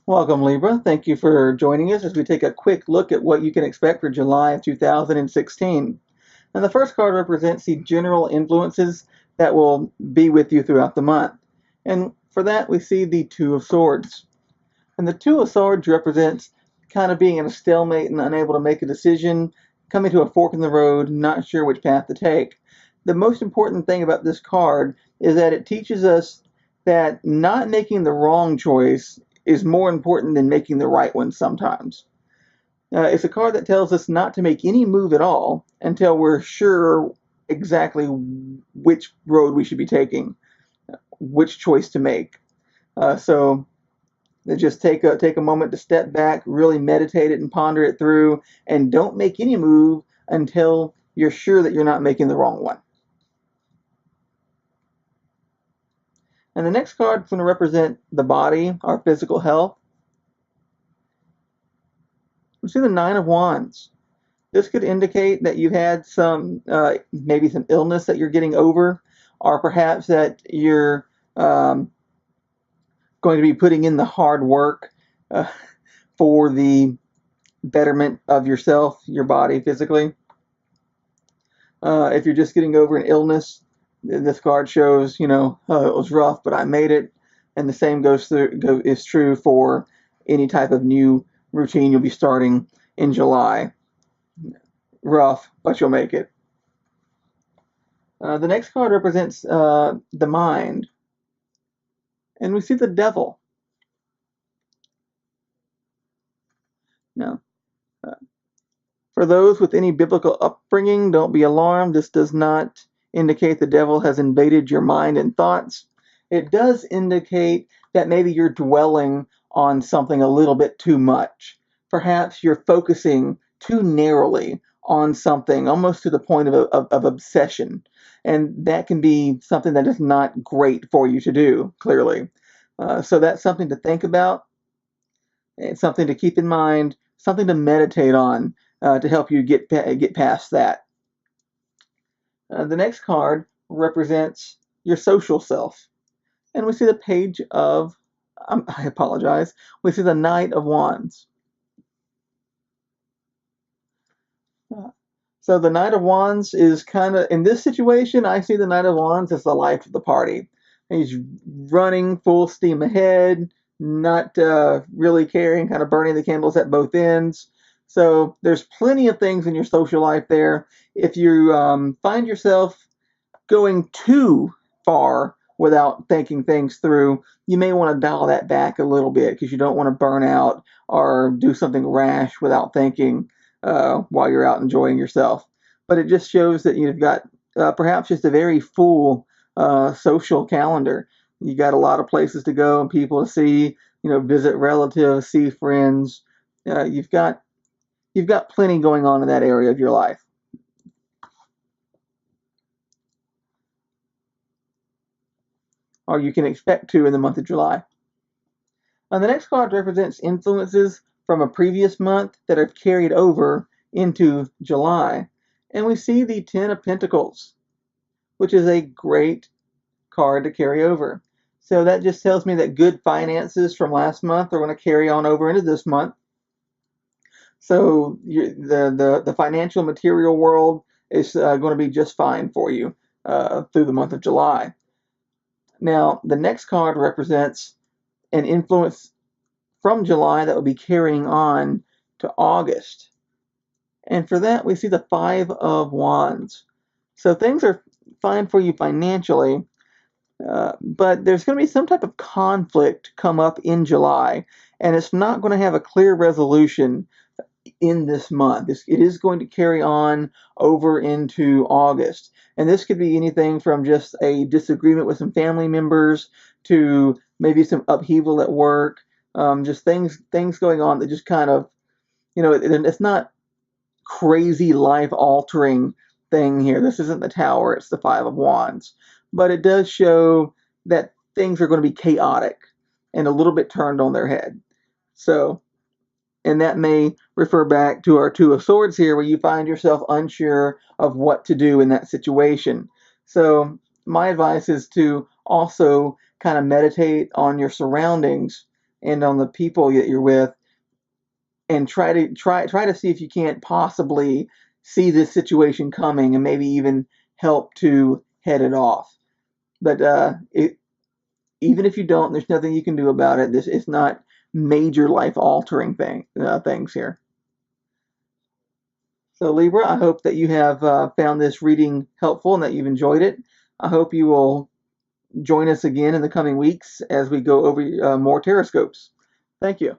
Welcome, Libra. Thank you for joining us as we take a quick look at what you can expect for July of 2016. And the first card represents the general influences that will be with you throughout the month. And for that, we see the Two of Swords. And the Two of Swords represents kind of being in a stalemate and unable to make a decision, coming to a fork in the road, not sure which path to take. The most important thing about this card is that it teaches us that not making the wrong choice is more important than making the right one sometimes. It's a card that tells us not to make any move at all until we're sure exactly which road we should be taking, which choice to make. So just take a moment to step back, really meditate it and ponder it through, and don't make any move until you're sure that you're not making the wrong one. And the next card is going to represent the body, our physical health. We see the Nine of Wands. This could indicate that you've had maybe some illness that you're getting over, or perhaps that you're going to be putting in the hard work uh, for the betterment of yourself, your body, physically. If you're just getting over an illness, this card shows, it was rough, but I made it. And the same is true for any type of new routine you'll be starting in July. Rough, but you'll make it. The next card represents the mind, and we see the devil. Now, uh, for those with any biblical upbringing, don't be alarmed. This does not indicate the devil has invaded your mind and thoughts. It does indicate that maybe you're dwelling on something a little bit too much. Perhaps you're focusing too narrowly on something, almost to the point of obsession. And that can be something that is not great for you to do, clearly. So that's something to think about. It's something to keep in mind, something to meditate on to help you get past that. The next card represents your social self. And we see the page of, I apologize, we see the Knight of Wands. Uh, So the Knight of Wands is kind of, in this situation, I see the Knight of Wands as the life of the party. He's running full steam ahead, not really caring, kind of burning the candles at both ends. So there's plenty of things in your social life there. If you find yourself going too far without thinking things through, you may want to dial that back a little bit because you don't want to burn out or do something rash without thinking while you're out enjoying yourself. But it just shows that you've got perhaps just a very full social calendar. You got a lot of places to go and people to see, visit relatives, see friends. You've got plenty going on in that area of your life. Or you can expect to in the month of July. The next card represents influences from a previous month that are carried over into July. And we see the Ten of Pentacles, which is a great card to carry over. So that just tells me that good finances from last month are going to carry on over into this month. So the financial material world is going to be just fine for you through the month of July. Now, the next card represents an influence from July that will be carrying on to August. And for that, we see the Five of Wands. So things are fine for you financially, but there's going to be some type of conflict come up in July, and it's not going to have a clear resolution in this month. It is going to carry on over into August. And this could be anything from just a disagreement with some family members to maybe some upheaval at work, just things going on that just kind of, it's not crazy life altering thing here. This isn't the Tower, it's the Five of Wands. But it does show that things are going to be chaotic and a little bit turned on their head. So, and that may refer back to our Two of Swords here, where you find yourself unsure of what to do in that situation. So my advice is to also kind of meditate on your surroundings and on the people that you're with, and try to see if you can't possibly see this situation coming and maybe even help to head it off. But even if you don't, there's nothing you can do about it. This is not major life altering things here. So Libra, I hope that you have found this reading helpful and that you've enjoyed it. I hope you will join us again in the coming weeks as we go over more Tarotscopes. Thank you.